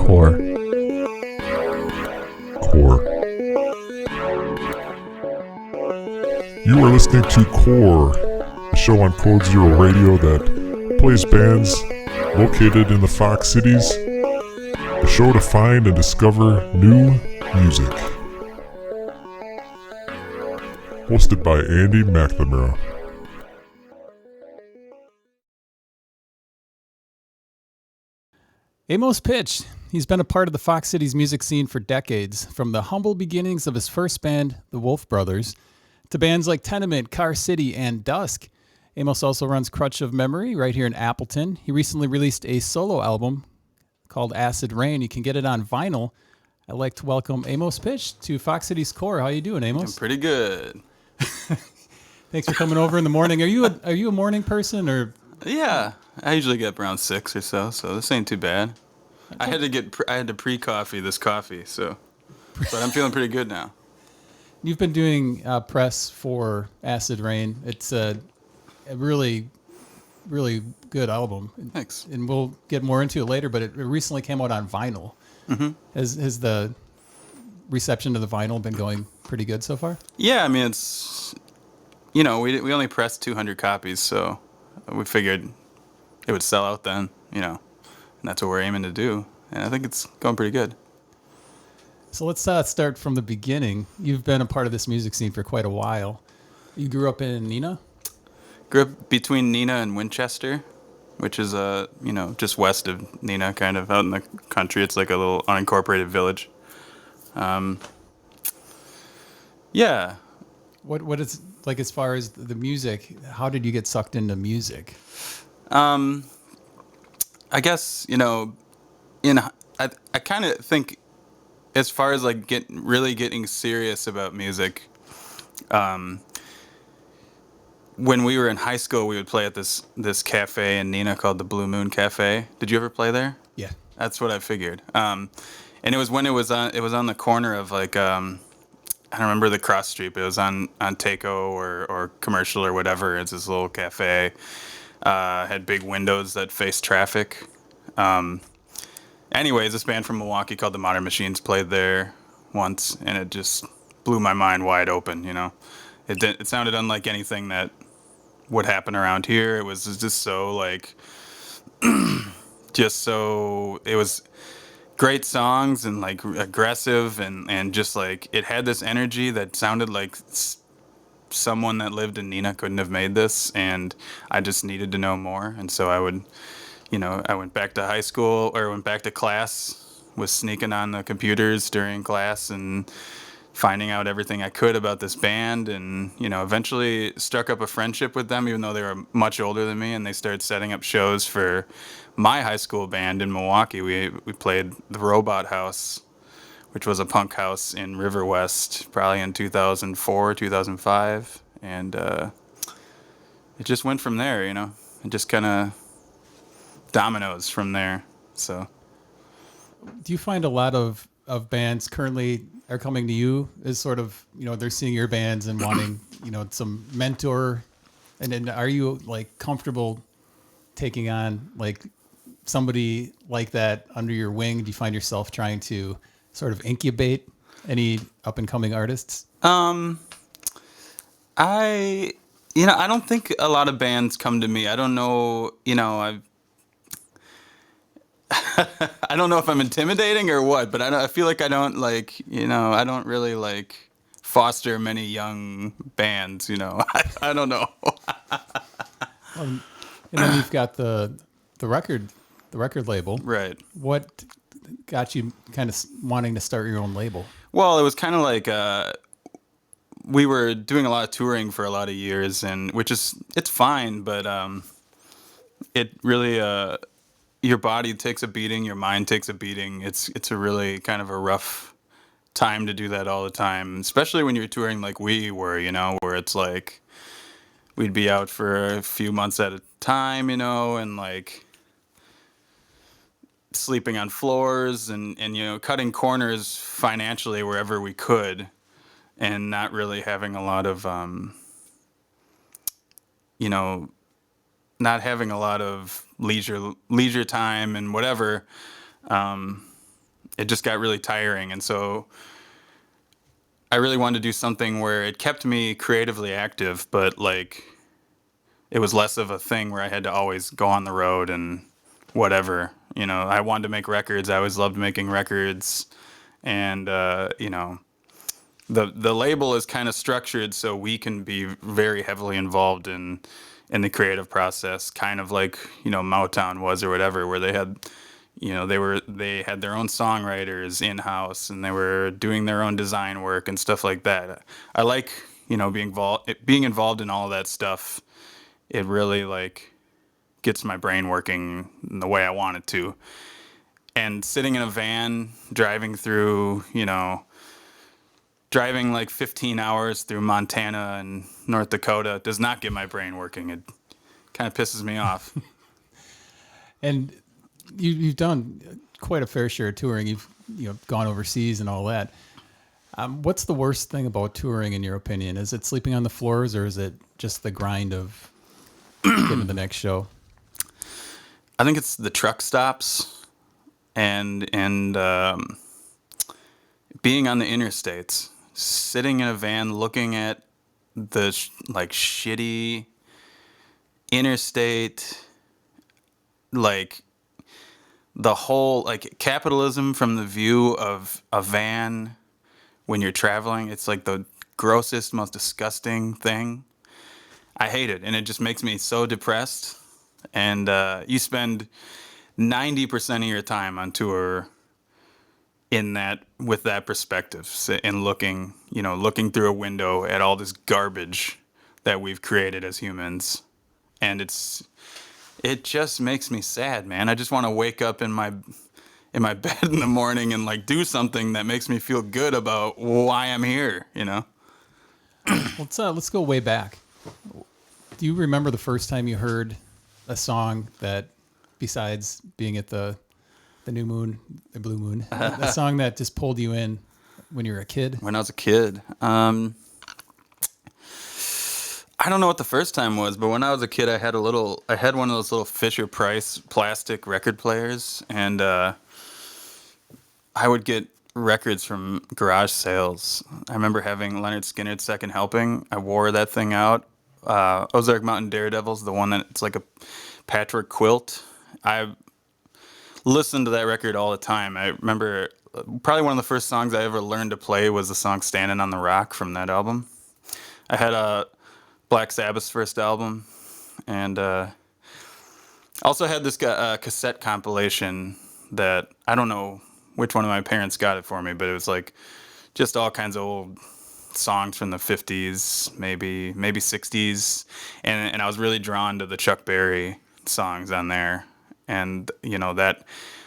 Core. Core. You are listening to Core, a show on Code Zero Radio that plays bands located in the Fox Cities. A show to find and discover new music. Hosted by Andy McNamara. Amos Pitsch. He's been a part of the Fox Cities music scene for decades, from the humble beginnings of his first band, the Wolf Brothers, to bands like Tenement, Car City, and Dusk. Amos also runs Crutch of Memory right here in Appleton. He recently released a solo album called Acid Rain. You can get it on vinyl. I'd like to welcome Amos Pitsch to Fox Cities Core. How you doing, Amos? I'm pretty good. Thanks for coming over in the morning. Are you a morning person or? Yeah, I usually get up around 6 or so this ain't too bad. I had to pre-coffee this coffee, but I'm feeling pretty good now. You've been doing press for Acid Rain. It's a really, really good album. Thanks. And we'll get more into it later, but it recently came out on vinyl. Mm-hmm. Has the reception of the vinyl been going pretty good so far? Yeah, I mean, it's, we only pressed 200 copies, so we figured it would sell out then, and that's what we're aiming to do. And I think it's going pretty good. So let's start from the beginning. You've been a part of this music scene for quite a while. You grew up in Neenah? Grew up between Neenah and Winchester, which is, just west of Neenah, kind of out in the country. It's like a little unincorporated village. Yeah. What is, like, as far as the music, how did you get sucked into music? I guess, I kind of think as far as like really getting serious about music, when we were in high school, we would play at this cafe in Neenah called the Blue Moon Cafe. Did you ever play there? Yeah. That's what I figured. And it was when it was on the corner of like, I don't remember the cross street, but it was on Taco or Commercial or whatever. It's this little cafe. Had big windows that faced traffic. Anyways, this band from Milwaukee called the Modern Machines played there once, and it just blew my mind wide open, It sounded unlike anything that would happen around here. It was just so, like, it was great songs and, like, aggressive and just, like, it had this energy that sounded like someone that lived in Neenah couldn't have made this, and I just needed to know more. And so I went back to high school, or went back to class, was sneaking on the computers during class and finding out everything I could about this band, and, eventually struck up a friendship with them, even though they were much older than me, and they started setting up shows for my high school band in Milwaukee. We played the Robot House, which was a punk house in River West, probably in 2004, 2005, and it just went from there, It just kind of dominoes from there, so. Do you find a lot of bands currently are coming to you as sort of, they're seeing your bands and wanting, some mentor, and then are you, like, comfortable taking on, like, somebody like that under your wing? Do you find yourself trying to sort of incubate any up-and-coming artists? I don't think a lot of bands come to me. I don't know, I don't know if I'm intimidating or what, but I feel like I don't, like, I don't really, like, foster many young bands, I don't know. And then you've got the record label. Right. What got you kind of wanting to start your own label? Well, it was kind of like we were doing a lot of touring for a lot of years, and it's fine, but it really your body takes a beating, your mind takes a beating. It's a really kind of a rough time to do that all the time, especially when you're touring like we were, where it's like we'd be out for a few months at a time, and like sleeping on floors and cutting corners financially wherever we could, and not really having a lot of not having a lot of leisure time and whatever. it just got really tiring. And so I really wanted to do something where it kept me creatively active, but like it was less of a thing where I had to always go on the road and whatever. You know, I wanted to make records. I always loved making records. And, you know, the label is kind of structured so we can be very heavily involved in the creative process, kind of like, you know, Motown was or whatever, where they had, you know, they had their own songwriters in house and they were doing their own design work and stuff like that. I like, you know, being involved in all of that stuff. It really like gets my brain working in the way I want it to. And sitting in a van, driving through, you know, driving like 15 hours through Montana and North Dakota does not get my brain working. It kind of pisses me off. And you've done quite a fair share of touring. You've gone overseas and all that. What's the worst thing about touring, in your opinion? Is it sleeping on the floors, or is it just the grind of getting to the next show? I think it's the truck stops and being on the interstates, sitting in a van looking at the like shitty interstate, like the whole like capitalism from the view of a van when you're traveling. It's like the grossest, most disgusting thing. I hate it, and it just makes me so depressed. And you spend 90% of your time on tour with that perspective, and looking through a window at all this garbage that we've created as humans. And it just makes me sad, man. I just want to wake up in my bed in the morning and like do something that makes me feel good about why I'm here, you know? Let's go way back. Do you remember the first time you heard a song that, besides being at the new moon, the blue moon, a song that just pulled you in when you were a kid? When I was a kid, I don't know what the first time was, but when I was a kid, I had one of those little Fisher-Price plastic record players, and I would get records from garage sales. I remember having Leonard Skinner's Second Helping. I wore that thing out. Ozark Mountain Daredevils, the one that it's like a patchwork quilt. I listened to that record all the time. I remember probably one of the first songs I ever learned to play was the song Standing on the Rock from that album. I had Black Sabbath's first album, and also had this cassette compilation that I don't know which one of my parents got it for me, but it was like just all kinds of old songs from the 50s, maybe 60s, and I was really drawn to the Chuck Berry songs on there. And you know that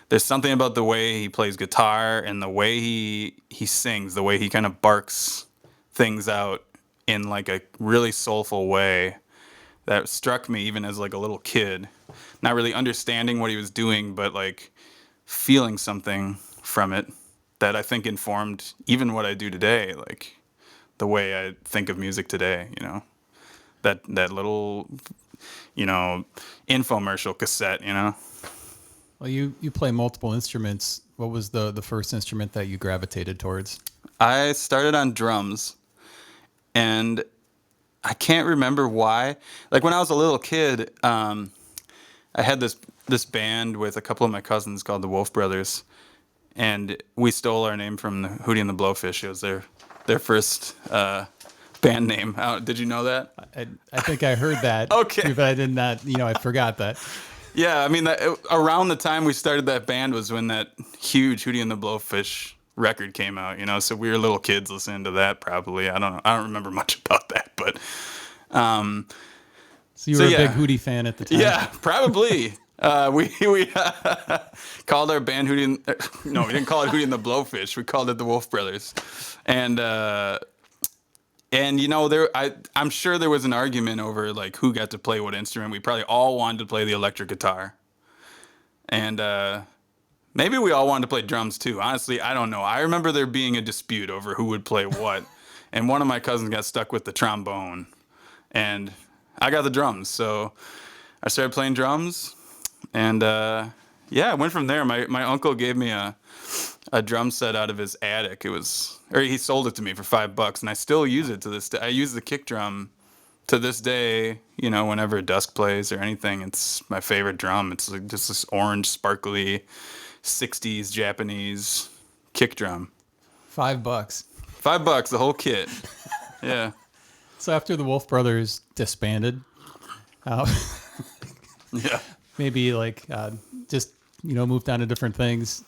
there's something about the way he plays guitar and the way he sings, the way he kind of barks things out in like a really soulful way that struck me even as like a little kid, not really understanding what he was doing, but like feeling something from it that I think informed even what I do today, like the way I think of music today, you know, that little, you know, infomercial cassette, you know. Well, you play multiple instruments. What was the first instrument that you gravitated towards? I started on drums, and I can't remember why. Like when I was a little kid, I had this band with a couple of my cousins called the Wolf Brothers, and we stole our name from the Hootie and the Blowfish. It was their first band name. Did you know that? I think I heard that. Okay. But I did not, I forgot that. Yeah, I mean, around the time we started that band was when that huge Hootie and the Blowfish record came out, you know, so we were little kids listening to that probably. I don't know. I don't remember much about that, but... so you were a big Hootie fan at the time? Yeah, probably. We called our band Hootie no, we didn't call it Hootie and the Blowfish. We called it the Wolf Brothers. And you know, I'm sure there was an argument over like who got to play what instrument. We probably all wanted to play the electric guitar, and maybe we all wanted to play drums too. Honestly, I don't know. I remember there being a dispute over who would play what, and one of my cousins got stuck with the trombone, and I got the drums. So I started playing drums, and Yeah, I went from there. My uncle gave me a drum set out of his attic. He sold it to me for $5, and I still use it to this day. I use the kick drum to this day. You know, whenever Dusk plays or anything, it's my favorite drum. It's like just this orange, sparkly, '60s Japanese kick drum. $5. $5, the whole kit. Yeah. So after the Wolf Brothers disbanded, uh, Yeah. maybe like just moved on to different things.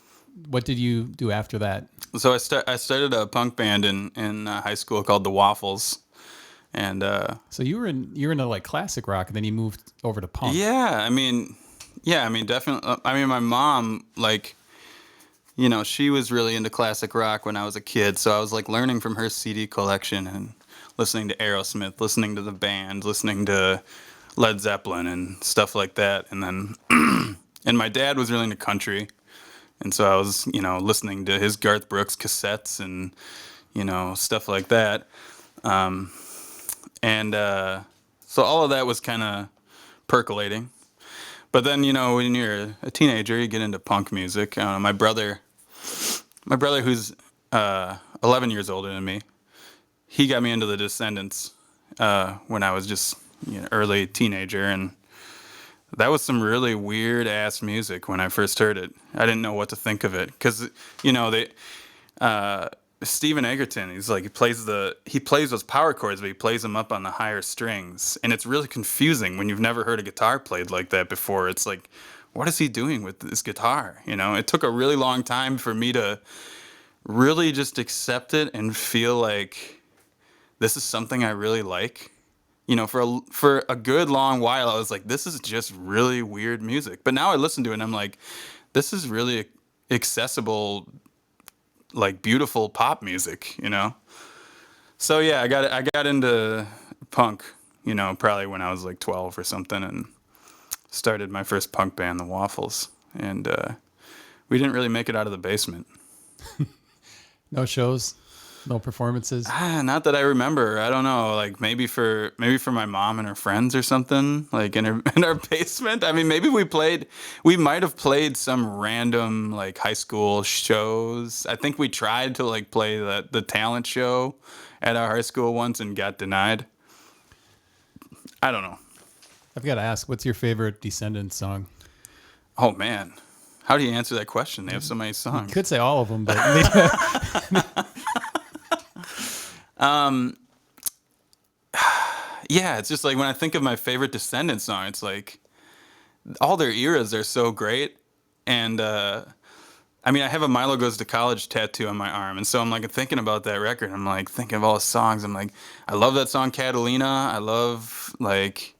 What did you do after that? So I started a punk band in high school called the Waffles, and So you were into like classic rock, and then you moved over to punk. yeah, I mean, definitely. I mean, my mom, like, she was really into classic rock when I was a kid, so I was like learning from her CD collection and listening to Aerosmith, listening to the band, listening to Led Zeppelin and stuff like that, and then and my dad was really into country. And so I was, listening to his Garth Brooks cassettes and, stuff like that. So all of that was kind of percolating. But then, when you're a teenager, you get into punk music. My brother who's 11 years older than me, he got me into the Descendents when I was just early teenager. And that was some really weird ass music when I first heard it. I didn't know what to think of it because Steven Egerton, he plays those power chords, but he plays them up on the higher strings, and it's really confusing when you've never heard a guitar played like that before. It's like, what is he doing with this guitar? It took a really long time for me to really just accept it and feel like this is something I really like. For a good long while, I was like, this is just really weird music. But now I listen to it and I'm like, this is really accessible, like beautiful pop music, So yeah, I got into punk, probably when I was like 12 or something, and started my first punk band, the Waffles. And we didn't really make it out of the basement. No shows, no performances. Not that I remember. I don't know. Like maybe for my mom and her friends or something. Like in our basement. I mean, maybe we might have played some random like high school shows. I think we tried to like play the talent show at our high school once and got denied. I don't know. I've got to ask, what's your favorite Descendents song? Oh man, how do you answer that question? They have so many songs. You could say all of them, but yeah, it's just like when I think of my favorite Descendents song, it's like all their eras are so great. And I mean, I have a Milo Goes to College tattoo on my arm, and so I'm like thinking about that record. I'm like thinking of all the songs. I'm like, I love that song Catalina. I love like,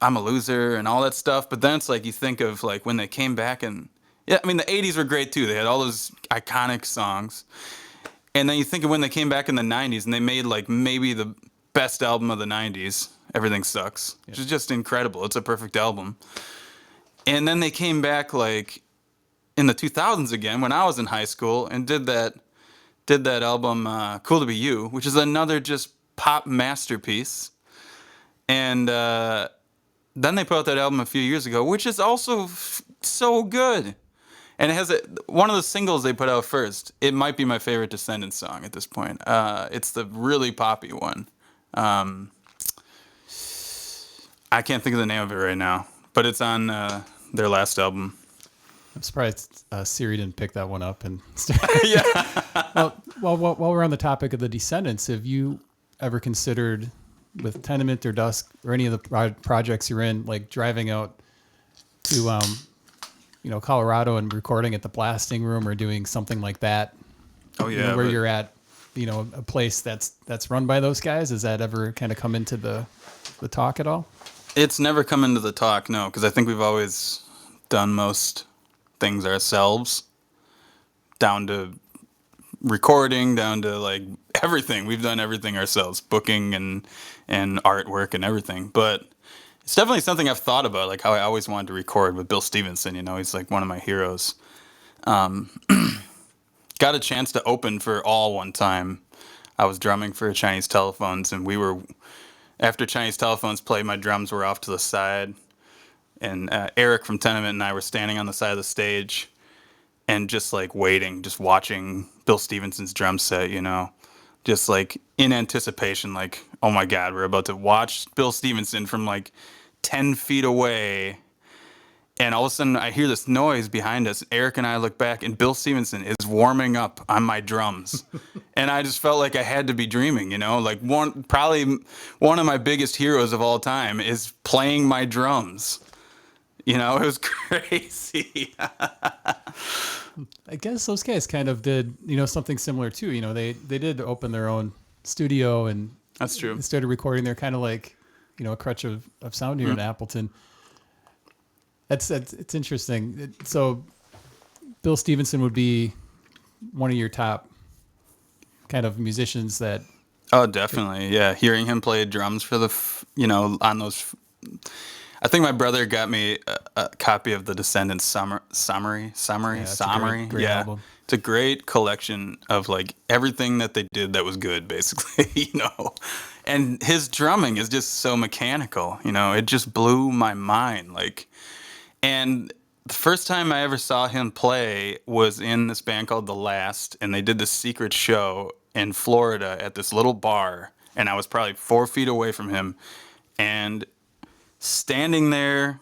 I'm a Loser and all that stuff. But then it's like you think of like when they came back, and yeah, I mean the '80s were great too. They had all those iconic songs. And then you think of when they came back in the 90s and they made like maybe the best album of the 90s, Everything Sucks, which is just incredible. It's a perfect album. And then they came back like in the 2000s again when I was in high school and did that album Cool to Be You, which is another just pop masterpiece. And then they put out that album a few years ago, which is also so good. And it has one of the singles they put out first. It might be my favorite Descendants song at this point. It's the really poppy one. I can't think of the name of it right now, but it's on their last album. I'm surprised Siri didn't pick that one up. And Yeah. well, while we're on the topic of the Descendants, have you ever considered with Tenement or Dusk or any of the projects you're in, like driving out to Colorado and recording at the Blasting Room or doing something like that? Oh yeah, where you're at, a place that's run by those guys. Has that ever kind of come into the talk at all? It's never come into the talk, no, because I think we've always done most things ourselves, down to recording, down to like everything. We've done everything ourselves, booking and artwork and everything. But it's definitely something I've thought about, like how I always wanted to record with Bill Stevenson. He's like one of my heroes. Got a chance to open for All one time. I was drumming for Chinese Telephones, and after Chinese Telephones played, my drums were off to the side, And Eric from Tenement and I were standing on the side of the stage and just like waiting, just watching Bill Stevenson's drum set, just like in anticipation, like, oh my God, we're about to watch Bill Stevenson from like 10 feet away. And all of a sudden I hear this noise behind us. Eric and I look back and Bill Stevenson is warming up on my drums. And I just felt like I had to be dreaming, like probably one of my biggest heroes of all time is playing my drums. It was crazy. I guess those guys kind of did, something similar too. They did open their own studio and That's true. They started recording. They're kind of like, a crutch of sound here in Appleton. It's interesting. So Bill Stevenson would be one of your top kind of musicians that. Oh, definitely. Yeah. Hearing him play drums for on those. I think my brother got me a copy of the Descendents Summary. Great album. It's a great collection of like everything that they did that was good, basically, And his drumming is just so mechanical, it just blew my mind. And the first time I ever saw him play was in this band called The Last, and they did this secret show in Florida at this little bar, and I was probably 4 feet away from him, and standing there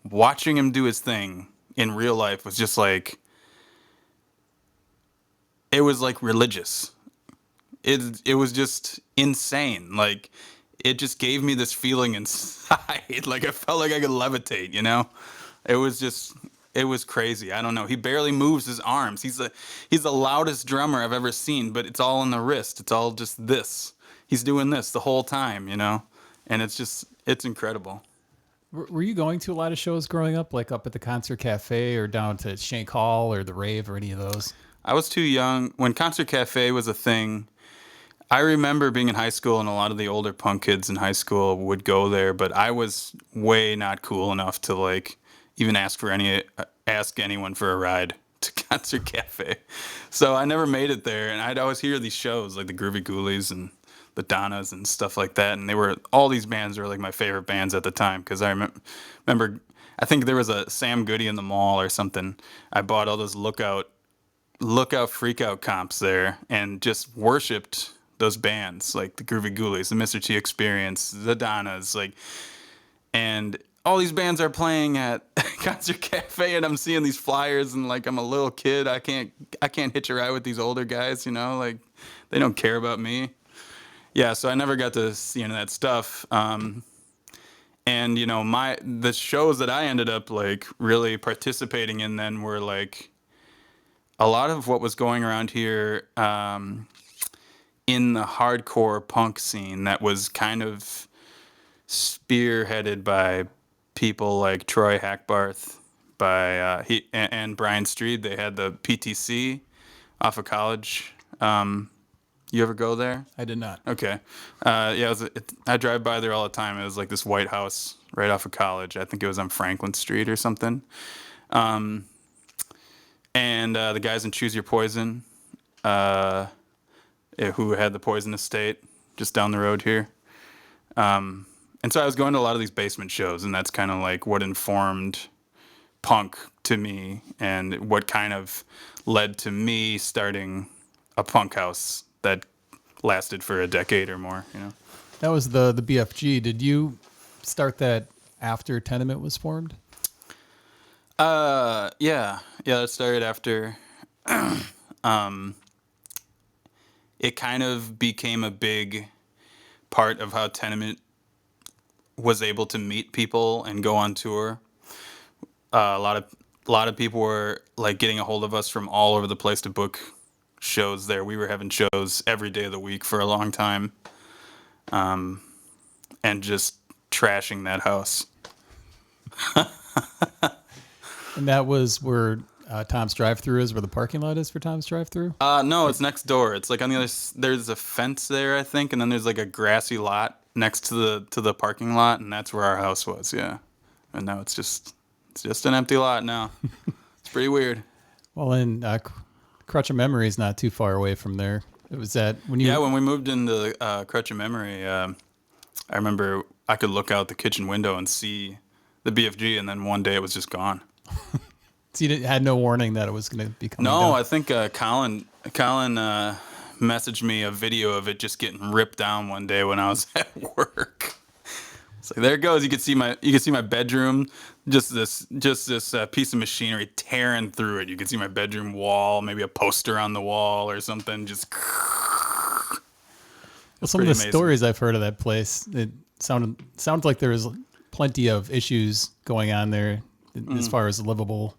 watching him do his thing in real life was just like, it was like religious. It was just insane. Like, it just gave me this feeling inside. Like, I felt like I could levitate, It was crazy. I don't know. He barely moves his arms. He's the loudest drummer I've ever seen, but it's all in the wrist. It's all just this. He's doing this the whole time, And it's incredible. Were you going to a lot of shows growing up, like up at the Concert Cafe or down to Shank Hall or the Rave or any of those? I was too young. When Concert Cafe was a thing, I remember being in high school and a lot of the older punk kids in high school would go there, but I was way not cool enough to like even ask anyone for a ride to Concert Cafe. So I never made it there, and I'd always hear these shows like the Groovy Ghoulies and the Donnas and stuff like that, and all these bands were like my favorite bands at the time, because I remember I think there was a Sam Goody in the mall or something. I bought all those Lookout Freak Out comps there and just worshipped those bands like the Groovy Ghoulies, the Mr. T Experience, the Donnas, and all these bands are playing at Concert Cafe, and I'm seeing these flyers, and like I'm a little kid. I can't hitch a ride with these older guys, like they don't care about me. Yeah, so I never got to see any of that stuff. And the shows that I ended up like really participating in then were like a lot of what was going around here in the hardcore punk scene that was kind of spearheaded by people like Troy Hackbarth, and Brian Streed. They had the PTC off of College. You ever go there? I did not. Okay. Yeah, I drive by there all the time. It was like this White House right off of College. I think it was on Franklin Street or something. And the guys in Choose Your Poison, who had the Poison Estate just down the road here. And so I was going to a lot of these basement shows, and that's kind of like what informed punk to me and what kind of led to me starting a punk house that lasted for a decade or more, That was the BFG. Did you start that after Tenement was formed? Yeah, it started after. It kind of became a big part of how Tenement was able to meet people and go on tour. A lot of people were like getting a hold of us from all over the place to book shows there. We were having shows every day of the week for a long time, and just trashing that house. And that was where Tom's Drive-Thru is, where the parking lot is for Tom's Drive-Thru? No, it's next door. It's like on the other. There's a fence there, I think, and then there's like a grassy lot next to the parking lot, and that's where our house was. Yeah, and now it's just an empty lot now. It's pretty weird. Well, and Crutch of Memory is not too far away from there. It was that when you. Yeah, when we moved into Crutch of Memory, I remember I could look out the kitchen window and see the BFG, and then one day it was just gone. So you had no warning that it was going to be coming No, down? I think Colin messaged me a video of it just getting ripped down one day when I was at work. It's like, there it goes. You can see my bedroom, just this piece of machinery tearing through it. You can see my bedroom wall, maybe a poster on the wall or something. Just Well, some of the stories I've heard of that place, it sounded like there was plenty of issues going on there as far as livable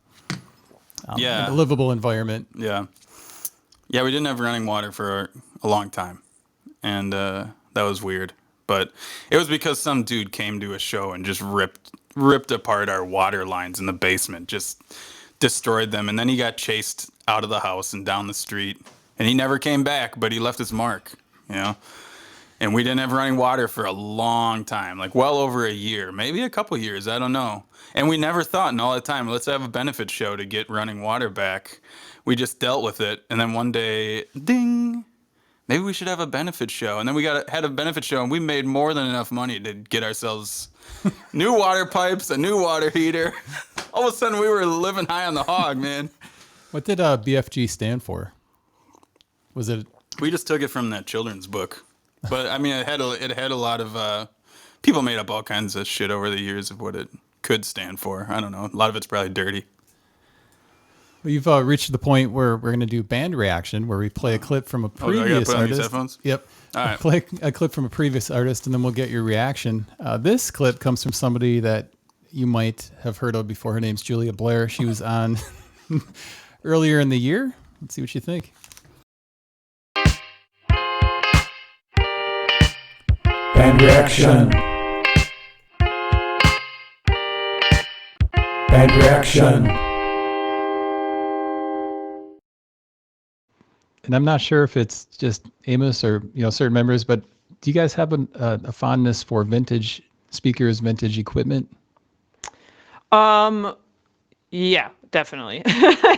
environment. Yeah. Yeah, we didn't have running water for a long time, and that was weird. But it was because some dude came to a show and just ripped apart our water lines in the basement, just destroyed them, and then he got chased out of the house and down the street, and he never came back, but he left his mark, you know? And we didn't have running water for a long time, like well over a year, maybe a couple years, I don't know. And we never thought in all the time, let's have a benefit show to get running water back. We just dealt with it. And then one day, ding, maybe we should have a benefit show. And then we had a benefit show, and we made more than enough money to get ourselves new water pipes, a new water heater. All of a sudden, we were living high on the hog, man. What did BFG stand for? Was it? We just took it from that children's book. But I mean, it had a lot of people made up all kinds of shit over the years of what it could stand for. I don't know. A lot of it's probably dirty. Well, you've reached the point where we're going to do band reaction, where we play a clip from a previous I gotta put on these artist. headphones? Yep. All right. Play a clip from a previous artist, and then we'll get your reaction. This clip comes from somebody that you might have heard of before. Her name's Julia Blair. She was on earlier in the year. Let's see what you think. Band reaction. Band reaction. And I'm not sure if it's just Amos or certain members, but do you guys have a fondness for vintage speakers, vintage equipment? Yeah, definitely.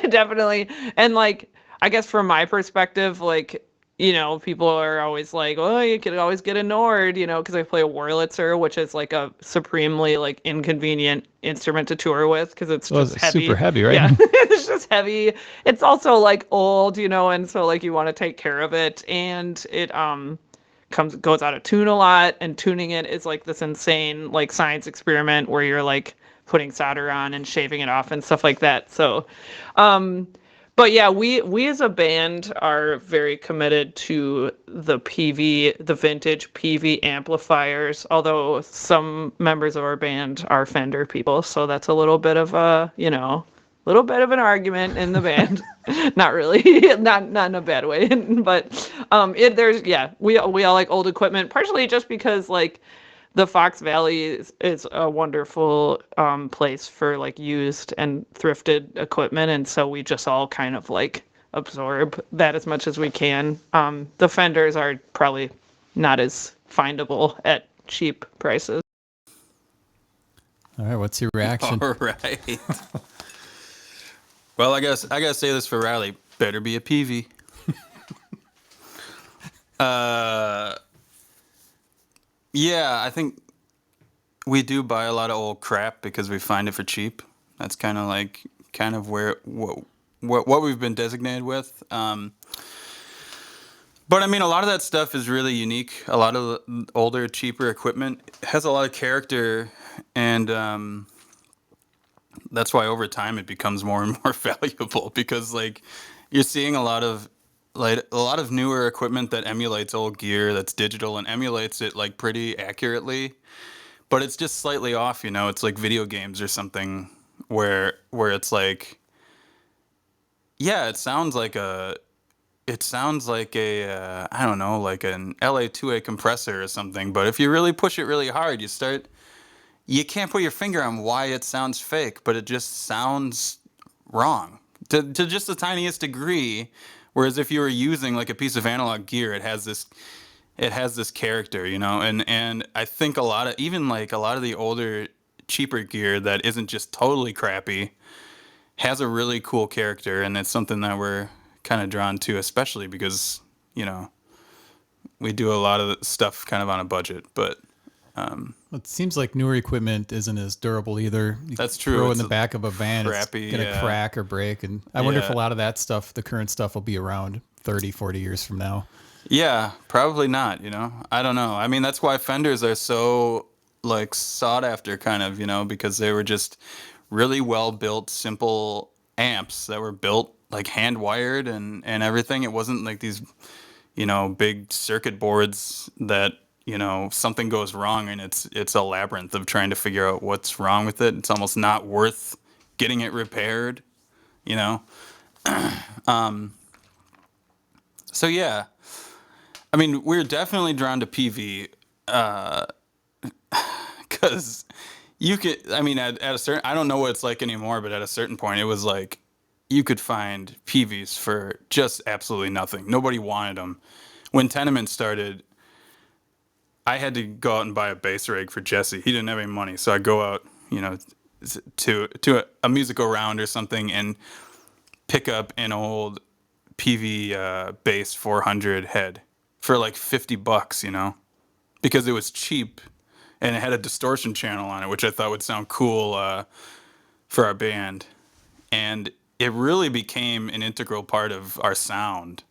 Definitely. And like, I guess from my perspective, like, people are always like, oh, you could always get a Nord, because I play a Wurlitzer, which is like a supremely like inconvenient instrument to tour with because it's just heavy. Super heavy, right? Yeah, it's just heavy. It's also like old, and so like you want to take care of it, and it goes out of tune a lot, and tuning it is like this insane like science experiment where you're like putting solder on and shaving it off and stuff like that. So, but yeah, we as a band are very committed to the vintage PV amplifiers, although some members of our band are Fender people, so that's a little bit of little bit of an argument in the band. Not really, not in a bad way, but we all like old equipment, partially just because like the Fox Valley is a wonderful place for like used and thrifted equipment, and so we just all kind of like absorb that as much as we can. The Fenders are probably not as findable at cheap prices. All right, what's your reaction? All right. Well, I gotta say this for Riley. Better be a PV. Yeah, I think we do buy a lot of old crap because we find it for cheap. That's kind of where what we've been designated with. But I mean, a lot of that stuff is really unique. A lot of the older, cheaper equipment has a lot of character, and that's why over time it becomes more and more valuable because like you're seeing a lot of newer equipment that emulates old gear, that's digital and emulates it like pretty accurately, but it's just slightly off. It's like video games or something where it's like, yeah, it sounds like a I don't know, like an LA2A compressor or something, but if you really push it really hard, you can't put your finger on why it sounds fake, but it just sounds wrong to just the tiniest degree. Whereas if you were using like a piece of analog gear, it has this character, and I think a lot of the older, cheaper gear that isn't just totally crappy has a really cool character, and it's something that we're kind of drawn to, especially because we do a lot of stuff kind of on a budget, but It seems like newer equipment isn't as durable either. You That's true. Throw in It's the back of a van, crappy, it's going to yeah. crack or break. And I wonder if Yeah. a lot of that stuff, the current stuff, will be around 30, 40 years from now. Yeah, probably not, you know. I don't know. I mean, that's why Fenders are so like sought after kind of, you know, because they were just really well built, simple amps that were built like hand wired and everything. It wasn't like these, you know, big circuit boards that, you know, something goes wrong and it's a labyrinth of trying to figure out what's wrong with it. It's almost not worth getting it repaired, you know. So yeah. I mean, we're definitely drawn to PV because you could, I mean, at a certain, I don't know what it's like anymore, but at a certain point, it was like you could find PVs for just absolutely nothing. Nobody wanted them. When Tenement started, I had to go out and buy a bass rig for Jesse. He didn't have any money, so I go out, you know, to a musical round or something and pick up an old PV bass 400 head for like $50, you know, because it was cheap and it had a distortion channel on it, which I thought would sound cool for our band. And it really became an integral part of our sound.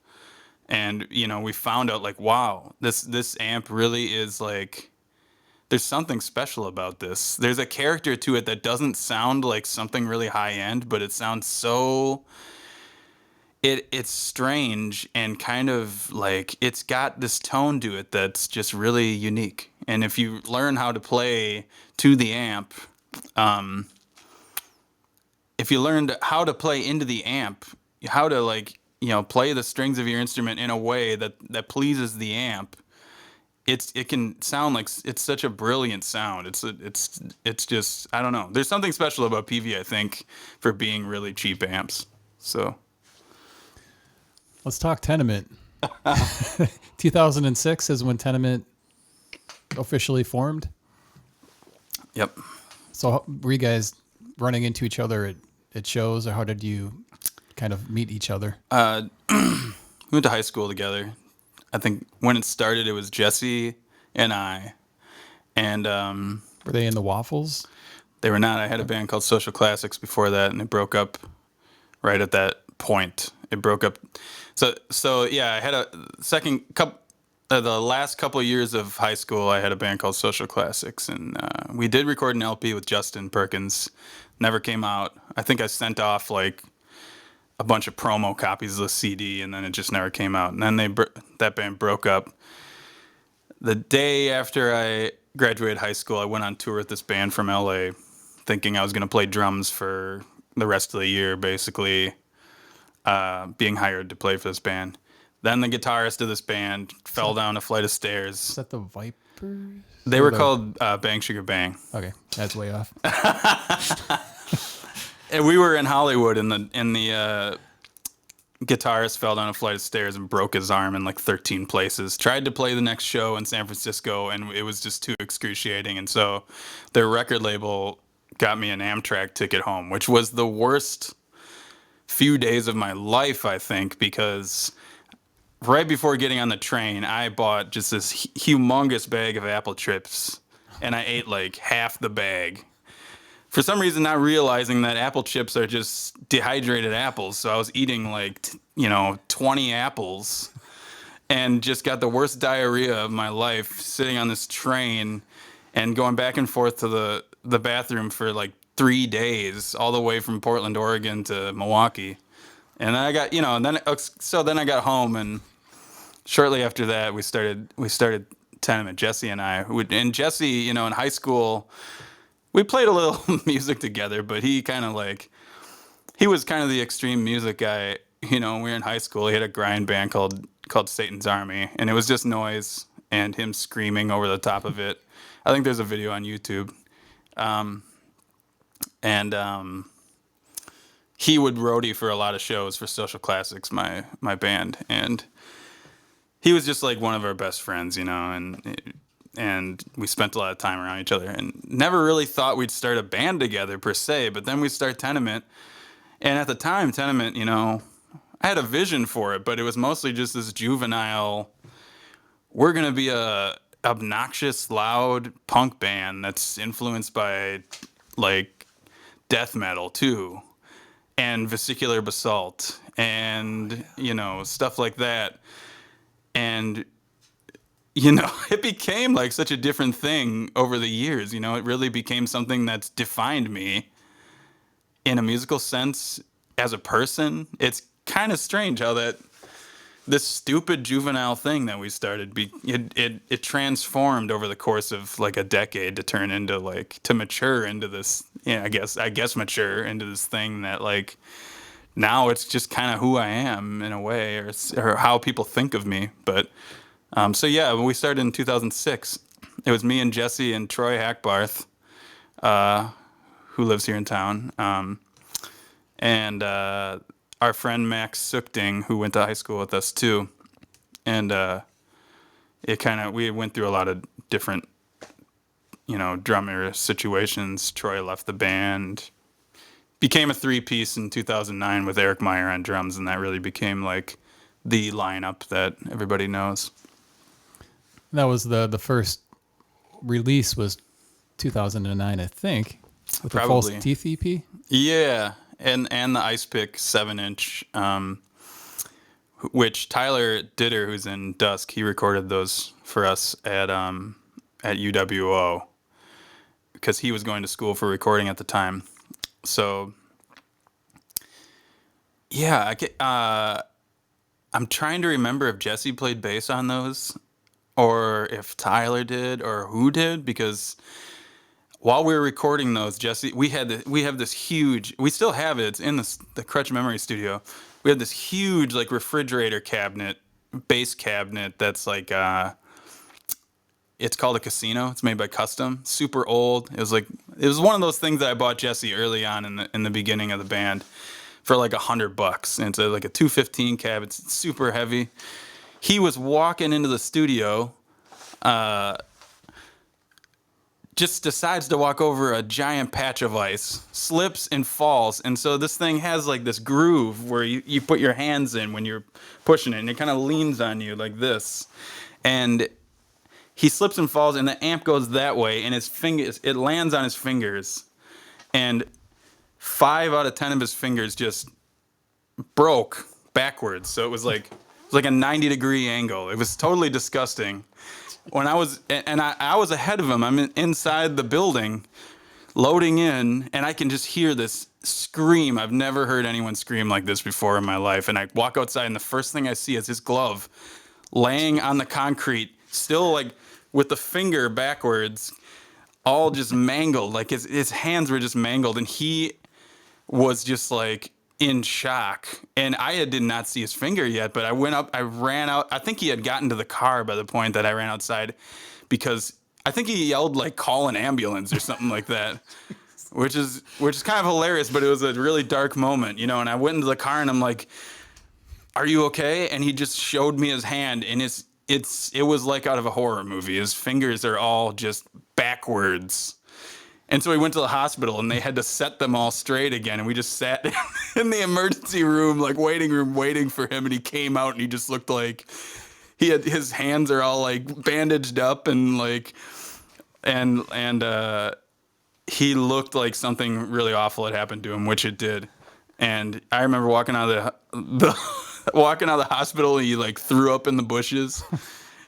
And, you know, we found out like, wow, this amp really is like, there's something special about this. There's a character to it that doesn't sound like something really high end, but it sounds so, it's strange and kind of like it's got this tone to it that's just really unique. And if you learn how to play to the amp, if you learned how to play into the amp, how to like, you know, play the strings of your instrument in a way that pleases the amp, it can sound like it's such a brilliant sound. It's just, I don't know. There's something special about PV, I think, for being really cheap amps. So Let's talk Tenement. 2006 is when Tenement officially formed. Yep. So were you guys running into each other at shows, or how did you kind of meet each other? We went to high school together. I think when it started, it was Jesse and I. And Were they in the Waffles? they were not. I had a band called Social Classics before that, and it broke up right at that point. It broke up. So yeah, I had a second couple. The last couple of years of high school, I had a band called Social Classics, and we did record an LP with Justin Perkins. Never came out. I think I sent off like a bunch of promo copies of the CD, and then it just never came out. And then that band broke up. The day after I graduated high school, I went on tour with this band from LA, thinking I was going to play drums for the rest of the year, basically, being hired to play for this band. Then the guitarist of this band fell down a flight of Is stairs. that the Vipers? They were called Bang Sugar Bang. Okay, that's way off. And we were in Hollywood, and the guitarist fell down a flight of stairs and broke his arm in like 13 places. Tried to play the next show in San Francisco, and it was just too excruciating. And so their record label got me an Amtrak ticket home, which was the worst few days of my life, I think, because right before getting on the train, I bought just this humongous bag of apple chips, and I ate like half the bag. For some reason, not realizing that apple chips are just dehydrated apples. So I was eating like, 20 apples and just got the worst diarrhea of my life sitting on this train and going back and forth to the bathroom for like 3 days, all the way from Portland, Oregon to Milwaukee. And then I got, then I got home, and shortly after that, we started Tenement, Jesse and I. And Jesse, in high school, we played a little music together, but he was kind of the extreme music guy. When we were in high school, he had a grind band called Satan's Army, and it was just noise and him screaming over the top of it. I think there's a video on YouTube. He would roadie for a lot of shows for Social Classics, my band, and he was just like one of our best friends, and we spent a lot of time around each other, and never really thought we'd start a band together per se. But then we start Tenement, and at the time, Tenement, I had a vision for it, but it was mostly just this juvenile, we're gonna be a obnoxious, loud punk band that's influenced by like death metal too, and vesicular basalt, and stuff like that. And it became like such a different thing over the years. It really became something that's defined me in a musical sense as a person. It's kind of strange how this stupid juvenile thing that we started, it transformed over the course of like a decade to turn into to mature into this, I guess mature into this thing that like now it's just kind of who I am in a way, or how people think of me. But so yeah, when we started in 2006, it was me and Jesse and Troy Hackbarth, who lives here in town, and our friend Max Sukting, who went to high school with us too. And we went through a lot of different, drummer situations. Troy left the band, became a 3-piece in 2009 with Eric Meyer on drums, and that really became like the lineup that everybody knows. That was the first release was 2009, I think, with the False Probably. Teeth EP. Yeah, and the Ice Pick 7-inch, which Tyler Ditter, who's in Dusk, he recorded those for us at UWO because he was going to school for recording at the time. So yeah, I'm trying to remember if Jesse played bass on those, or if Tyler did, or who did, because while we were recording those, Jesse, we have this huge, we still have it, it's in the Crutch Memory Studio. We had this huge like refrigerator cabinet, bass cabinet that's like, it's called a Casino. It's made by Custom. Super old. It was one of those things that I bought Jesse early on in the beginning of the band for like $100. And it's like a 215 cab. It's super heavy. He was walking into the studio, just decides to walk over a giant patch of ice, slips and falls. And so this thing has like this groove where you put your hands in when you're pushing it, and it kind of leans on you like this. And he slips and falls, and the amp goes that way, and it lands on his fingers. And 5 out of 10 of his fingers just broke backwards. So it was like a 90-degree angle. It was totally disgusting. When I was ahead of him, I'm inside the building, loading in, and I can just hear this scream. I've never heard anyone scream like this before in my life. And I walk outside, and the first thing I see is his glove laying on the concrete, still like with the finger backwards, all just mangled. Like his hands were just mangled, and he was just like in shock. And I did not see his finger yet, but I went up, I ran out. I think he had gotten to the car by the point that I ran outside, because I think he yelled like, "Call an ambulance" or something like that, which is kind of hilarious, but it was a really dark moment, and I went into the car and I'm like, "Are you okay?" And he just showed me his hand, and it was like out of a horror movie. His fingers are all just backwards. And so we went to the hospital, and they had to set them all straight again. And we just sat in the emergency room, like waiting room, waiting for him. And he came out, and he just looked like his hands are all like bandaged up, and like, and he looked like something really awful had happened to him, which it did. And I remember walking out of the hospital, and he like threw up in the bushes.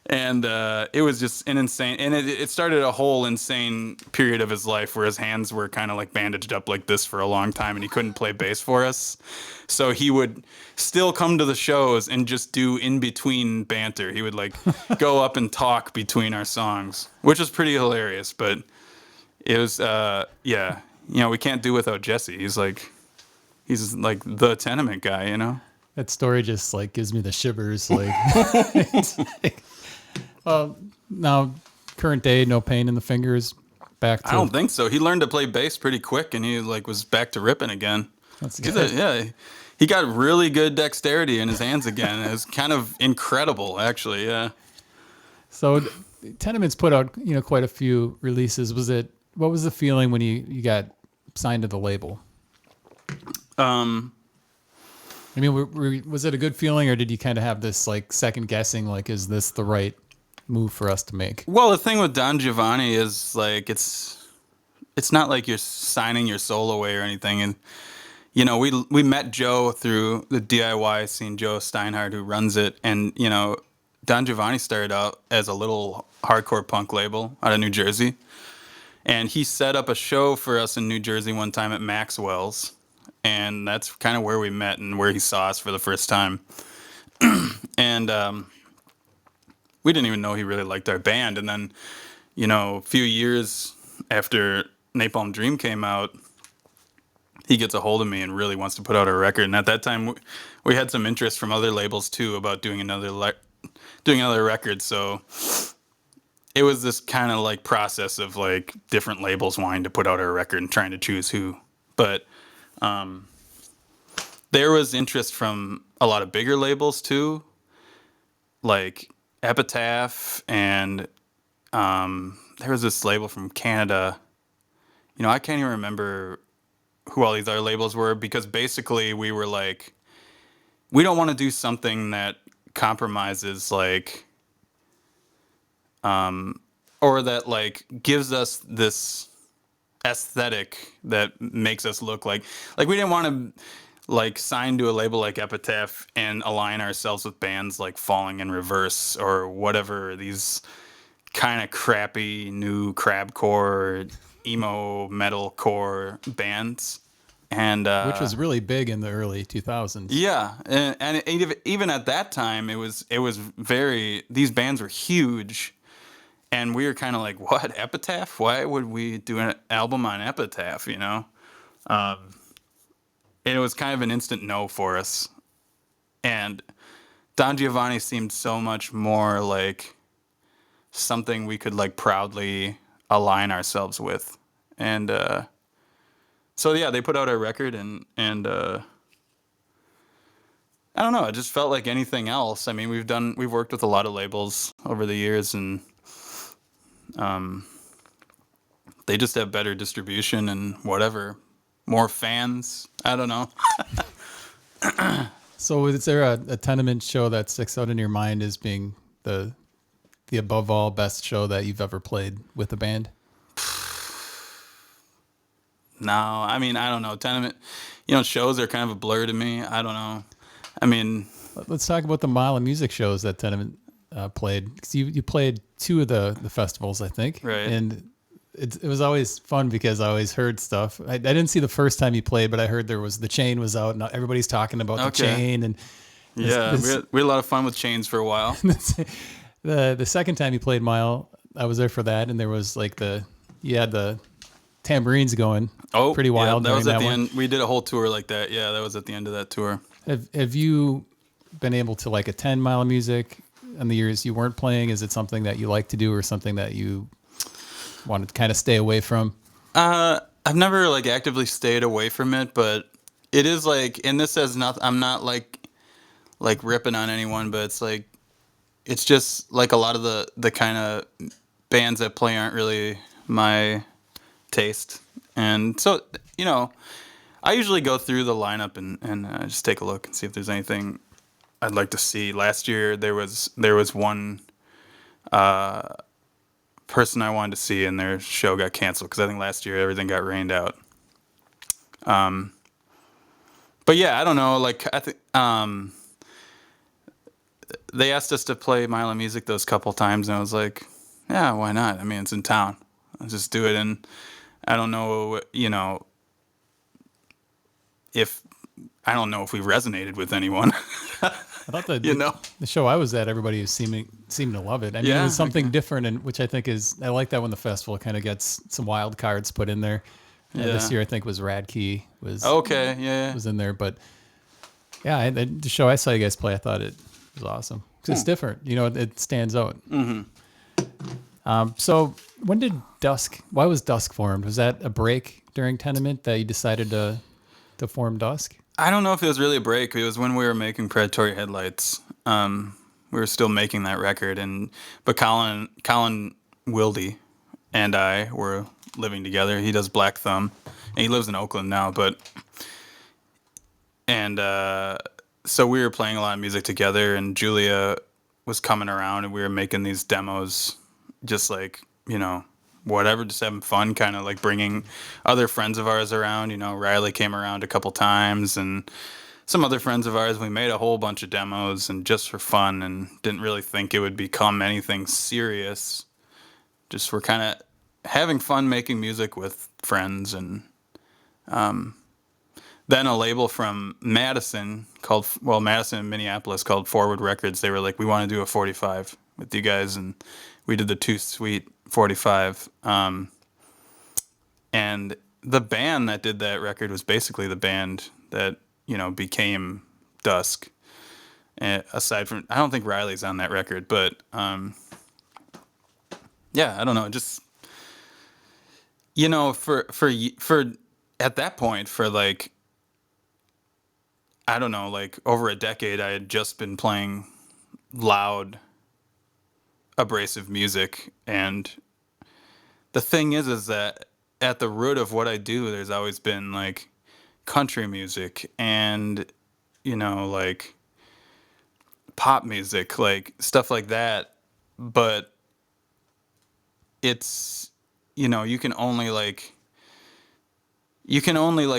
And it was just an insane, and it started a whole insane period of his life where his hands were kind of like bandaged up like this for a long time, and he couldn't play bass for us. So he would still come to the shows and just do in-between banter. He would like go up and talk between our songs, which was pretty hilarious. But it was, we can't do without Jesse. He's like the Tenement guy, That story just like gives me the shivers. Like, now, current day, no pain in the fingers. Back to, I don't think so. He learned to play bass pretty quick, and he like was back to ripping again. That's good. He got really good dexterity in his hands again. It was kind of incredible, actually. Yeah. So, Tenement's put out quite a few releases. What was the feeling when you got signed to the label? Was it a good feeling, or did you kind of have this like second guessing, like, is this the right move for us to make? Well, the thing with Don Giovanni is like it's not like you're signing your soul away or anything. And you know, we met Joe through the DIY scene, Joe Steinhardt, who runs it, and you know, Don Giovanni started out as a little hardcore punk label out of New Jersey, and he set up a show for us in New Jersey one time at Maxwell's, and that's kind of where we met and where he saw us for the first time. And we didn't even know he really liked our band. And then, you know, a few years after Napalm Dream came out, he gets a hold of me and really wants to put out a record. And at that time, we had some interest from other labels too about doing another record. So it was this kind of like process of like different labels wanting to put out a record and trying to choose who. But there was interest from a lot of bigger labels too, like Epitaph, and there was this label from Canada. You know, I can't even remember who all these other labels were, because basically we were like, we don't want to do something that compromises like or that like gives us this aesthetic that makes us look like we didn't want to like sign to a label like Epitaph and align ourselves with bands like Falling in Reverse or whatever, these kind of crappy new crabcore, emo metalcore bands. And Which was really big in the early 2000s. Yeah, and even at that time, it was very, these bands were huge, and we were kind of like, what, Epitaph? Why would we do an album on Epitaph, you know? And it was kind of an instant no for us. And Don Giovanni seemed so much more like something we could like proudly align ourselves with. And so yeah, they put out a record, and I don't know, it just felt like anything else. I mean, we've worked with a lot of labels over the years, and they just have better distribution and whatever, more fans. I don't know. So is there a Tenement show that sticks out in your mind as being the above all best show that you've ever played with a band? No, I mean, I don't know. Tenement, you know, shows are kind of a blur to me. I don't know. I mean, let's talk about the Mile of Music shows that Tenement played. 'Cause you played two of the festivals, I think. Right. And it was always fun because I always heard stuff. I didn't see the first time you played, but I heard the Chain was out, and everybody's talking about the Chain. And yeah, we had a lot of fun with Chains for a while. The second time you played Mile, I was there for that, and there was like you had the tambourines going. Oh, pretty wild. Yeah, that was at the one. end. We did a whole tour like that. Yeah, that was at the end of that tour. Have you been able to like attend Mile of Music in the years you weren't playing? Is it something that you like to do, or something that you want to kind of stay away from? I've never like actively stayed away from it, but it is like, and this has nothing, I'm not like ripping on anyone, but it's like, it's just like a lot of the kind of bands that play aren't really my taste. And so, you know, I usually go through the lineup and just take a look and see if there's anything I'd like to see. Last year there was one person I wanted to see, and their show got canceled because I think last year everything got rained out. But yeah, I don't know. Like I think they asked us to play Mile of Music those couple times, and I was like, yeah, why not? I mean, it's in town. Let's just do it. And I don't know, you know, if we resonated with anyone. I thought you know, the show I was at, everybody seemed to love it. I mean, Yeah, it was something different, and which I think I like that when the festival kind of gets some wild cards put in there. This year, I think was Radkey was okay, yeah, was in there, but yeah, the show I saw you guys play, I thought it was awesome. 'Cause it's different, you know, it stands out. Mm-hmm. So why was Dusk formed? Was that a break during Tenement that you decided to form Dusk? I don't know if it was really a break. It was when we were making Predatory Headlights. We were still making that record, but Colin Wilde and I were living together. He does Black Thumb, and he lives in Oakland now. So we were playing a lot of music together, and Julia was coming around, and we were making these demos, just like, whatever, just having fun, kind of like bringing other friends of ours around. Riley came around a couple times, and some other friends of ours. We made a whole bunch of demos, and just for fun, and didn't really think it would become anything serious. Just we're kind of having fun making music with friends. And then a label from Madison and Minneapolis called Forward Records, they were like, we want to do a 45 with you guys. And we did the Too Sweet 45. And the band that did that record was basically the band that, became Dusk. Aside from, I don't think Riley's on that record, but yeah, I don't know. Just, for at that point, for like, I don't know, like over a decade, I had just been playing loud, abrasive music. And the thing is that at the root of what I do, there's always been like country music and, like pop music, like stuff like that. But it's, you can only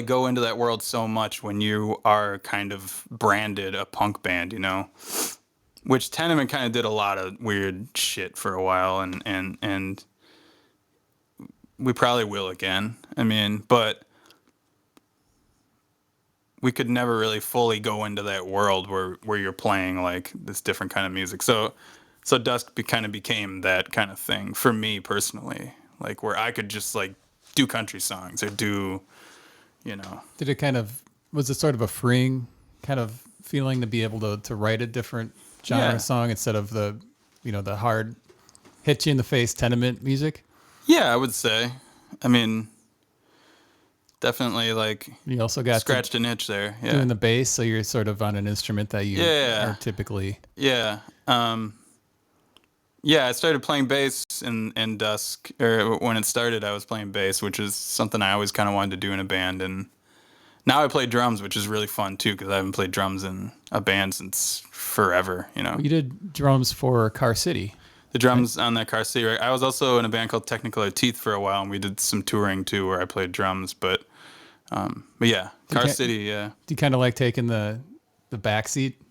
go into that world so much when you are kind of branded a punk band, which Tenement kind of did a lot of weird shit for a while, and we probably will again. I mean, but we could never really fully go into that world where you're playing like this different kind of music. So Dusk kind of became that kind of thing for me personally, like where I could just like do country songs or do, Did it was it sort of a freeing kind of feeling to be able to write a different genre song instead of the, the hard hit you in the face Tenement music? Yeah, I would say. I mean, definitely like you also got scratched an itch there. Yeah. Doing the bass, so you're sort of on an instrument that you are typically. Yeah. I started playing bass in Dusk, or when it started, I was playing bass, which is something I always kind of wanted to do in a band. And now I play drums, which is really fun too, because I haven't played drums in a band since forever. You did drums for Car City. The drums on that Car City. Right? I was also in a band called Technicolor Teeth for a while, and we did some touring too, where I played drums. But yeah, Car City. Yeah. Do you kind of like taking the back seat,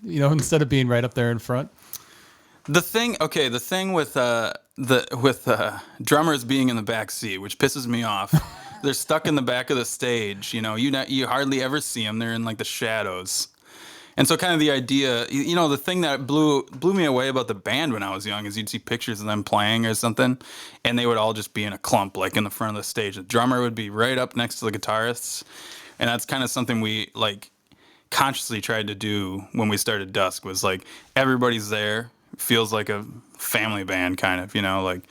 instead of being right up there in front? The thing with drummers being in the back seat, which pisses me off. They're stuck in the back of the stage. You hardly ever see them. They're in like the shadows. And so kind of the idea, the thing that blew me away about the band when I was young is you'd see pictures of them playing or something, and they would all just be in a clump, like in the front of the stage. The drummer would be right up next to the guitarists, and that's kind of something we like consciously tried to do when we started Dusk, was like everybody's there, feels like a family band kind of, like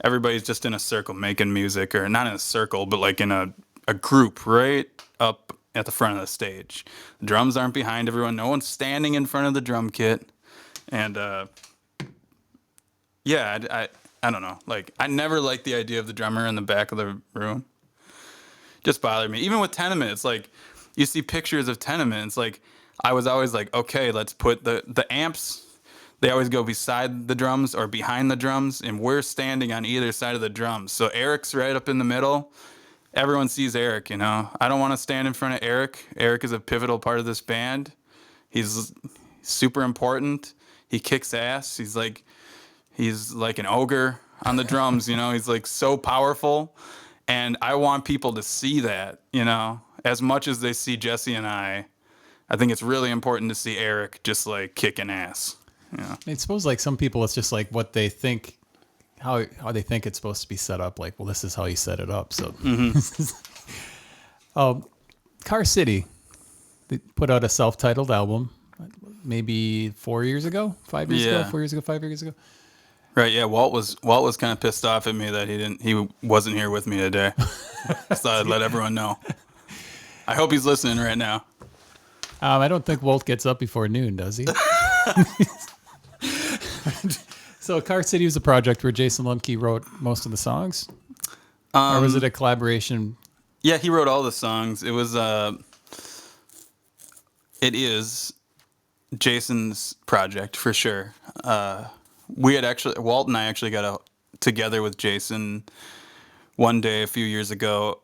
everybody's just in a circle making music, or not in a circle, but like in a group right up at the front of the stage. The drums aren't behind everyone. No one's standing in front of the drum kit. And I don't know. Like, I never liked the idea of the drummer in the back of the room. Just bothered me. Even with Tenement, it's like, you see pictures of Tenement. It's like, I was always like, okay, let's put the amps. They always go beside the drums or behind the drums, and we're standing on either side of the drums. So Eric's right up in the middle. Everyone sees Eric, I don't want to stand in front of Eric. Eric is a pivotal part of this band. He's super important. He kicks ass. He's like an ogre on the drums, He's like so powerful. And I want people to see that, as much as they see Jesse and I think it's really important to see Eric just like kicking ass. I suppose like some people, it's just like what they think, how they think it's supposed to be set up. Like, well, this is how you set it up. So, Car City, they put out a self-titled album, maybe 4 years ago, 5 years ago, 4 years ago, 5 years ago. Right. Yeah. Walt was kind of pissed off at me that he wasn't here with me today. Just thought I'd let everyone know. I hope he's listening right now. I don't think Walt gets up before noon, does he? So Car City was a project where Jason Lemke wrote most of the songs? Or was it a collaboration? Yeah, he wrote all the songs. It is Jason's project for sure. We had actually, Walt and I actually got together with Jason one day a few years ago,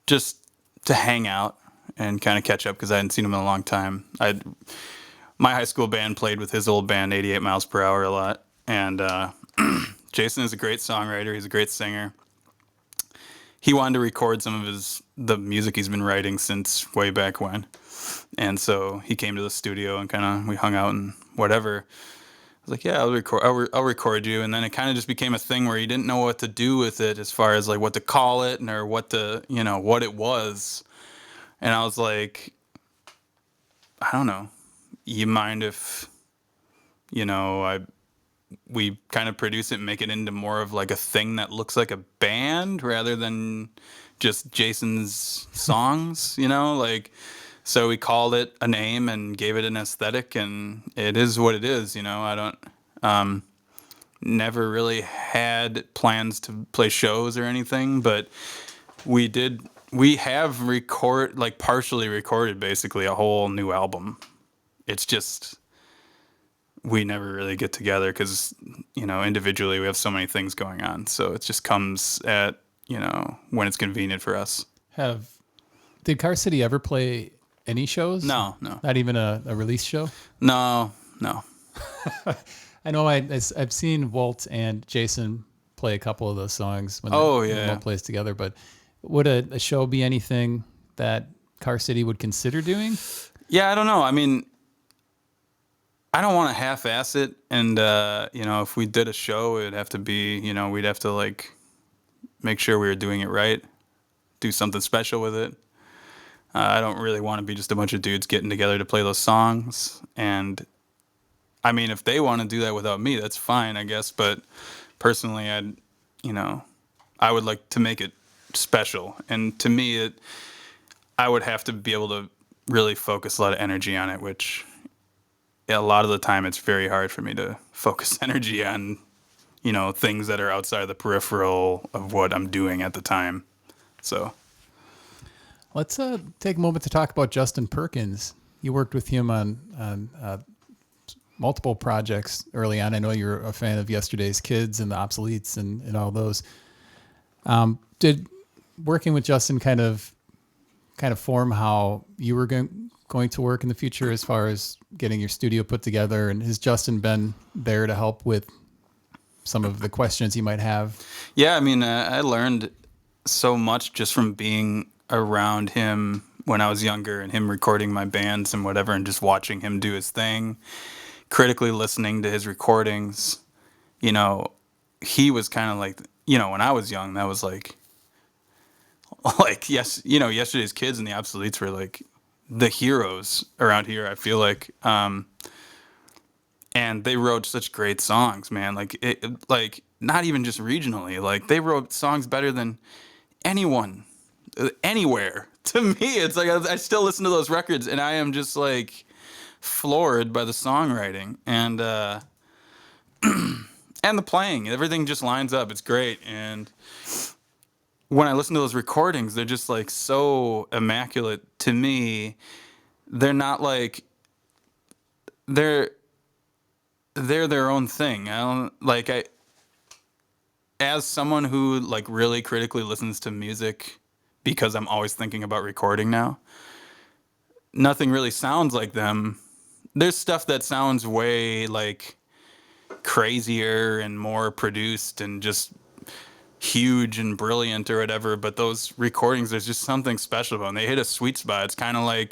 just to hang out and kind of catch up because I hadn't seen him in a long time. My high school band played with his old band, 88 Miles Per Hour, a lot, and Jason is a great songwriter. He's a great singer. He wanted to record some of the music he's been writing since way back when. And so he came to the studio and we hung out and whatever. I was like, yeah, I'll record you. And then it kind of just became a thing where he didn't know what to do with it as far as like what to call it or what it was. And I was like, I don't know. You mind if, we kind of produce it and make it into more of like a thing that looks like a band rather than just Jason's songs, so we called it a name and gave it an aesthetic, and it is what it is. I don't never really had plans to play shows or anything, but we have partially recorded basically a whole new album. It's just we never really get together because, individually we have so many things going on. So it just comes at, when it's convenient for us. Did Car City ever play any shows? No. Not even a release show? No. I know I've seen Walt and Jason play a couple of those songs when they all plays together, but would a show be anything that Car City would consider doing? Yeah, I don't know. I mean, I don't want to half-ass it, and if we did a show, it'd have to be, we'd have to make sure we were doing it right, do something special with it. I don't really want to be just a bunch of dudes getting together to play those songs, and I mean, if they want to do that without me, that's fine, I guess. But personally, I would like to make it special, and to me, I would have to be able to really focus a lot of energy on it, which a lot of the time it's very hard for me to focus energy on, things that are outside the peripheral of what I'm doing at the time. So let's take a moment to talk about Justin Perkins. You worked with him on multiple projects early on. I know you're a fan of Yesterday's Kids and the Obsoletes and all those. Did working with Justin kind of form how you were going to work in the future as far as getting your studio put together? And has Justin been there to help with some of the questions you might have? Yeah, I mean, I learned so much just from being around him when I was younger and him recording my bands and whatever, and just watching him do his thing, critically listening to his recordings. He was kind of like, when I was young, that was yes, Yesterday's Kids and the Obsoletes were like the heroes around here, I feel like. And they wrote such great songs, man. Not even just regionally. They wrote songs better than anyone, anywhere. To me, it's like I still listen to those records, and I am just floored by the songwriting and and the playing. Everything just lines up. It's great. And when I listen to those recordings, they're just so immaculate to me. They're not they're their own thing. As someone who really critically listens to music, because I'm always thinking about recording now, nothing really sounds like them. There's stuff that sounds way crazier and more produced and just huge and brilliant or whatever, but those recordings, there's just something special about them. They hit a sweet spot. It's kind of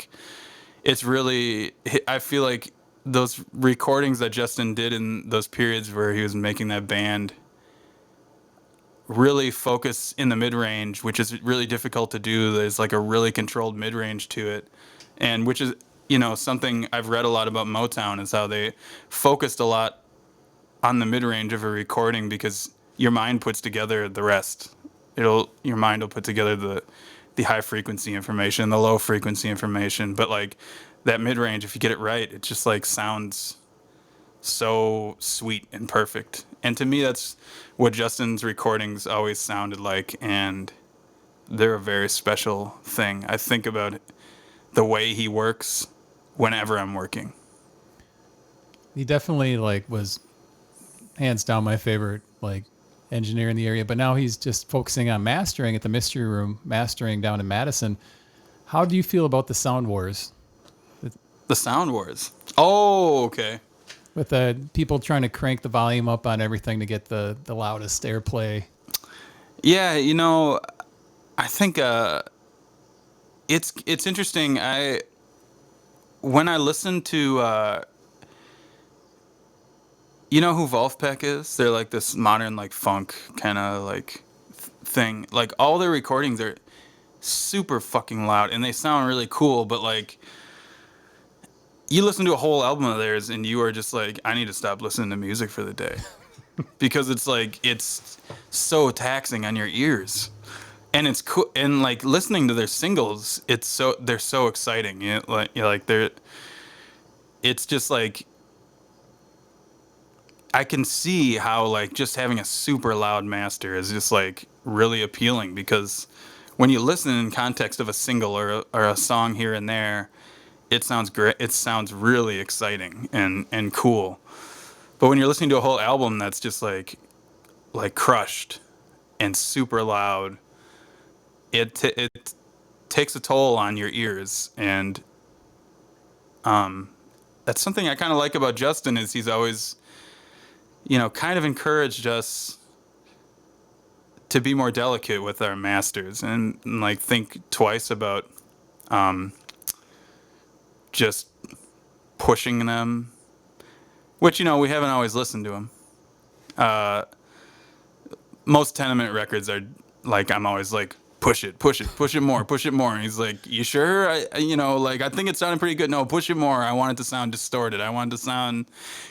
it's really, I feel like those recordings that Justin did in those periods where he was making that band really focus in the mid-range, which is really difficult to do. There's a really controlled mid-range to it, and which is, something I've read a lot about Motown, is how they focused a lot on the mid-range of a recording, because your mind puts together the rest. Your mind will put together the high frequency information, the low frequency information, but that mid-range, if you get it right, it just sounds so sweet and perfect. And to me, that's what Justin's recordings always sounded like, and they're a very special thing. I think about the way he works whenever I'm working. He definitely like was hands down my favorite like engineer in the area, but now he's just focusing on mastering at the Mystery Room, mastering down in Madison. How do you feel about the Sound Wars The Sound Wars. Oh, okay. with people trying to crank the volume up on everything to get the loudest airplay? Yeah, I think it's interesting. When I listen to you know who Wolfpack is? They're like this modern like funk kind of like thing. Like all their recordings are super fucking loud and they sound really cool, but like you listen to a whole album of theirs and you are just like, I need to stop listening to music for the day. Because it's like it's so taxing on your ears. And it's cool, and like listening to their singles, they're so exciting. It's just like I can see how like just having a super loud master is just like really appealing because when you listen in context of a single or a song here and there, it sounds great. It sounds really exciting and cool. But when you're listening to a whole album that's just like crushed and super loud, it takes a toll on your ears, and that's something I kind of like about Justin is he's always kind of encouraged us to be more delicate with our masters and like think twice about just pushing them, which we haven't always listened to him. Most Tenement records are like I'm always like push it more, and he's like, you sure? I think it sounded pretty good. No, push it more. I want it to sound distorted. I want it to sound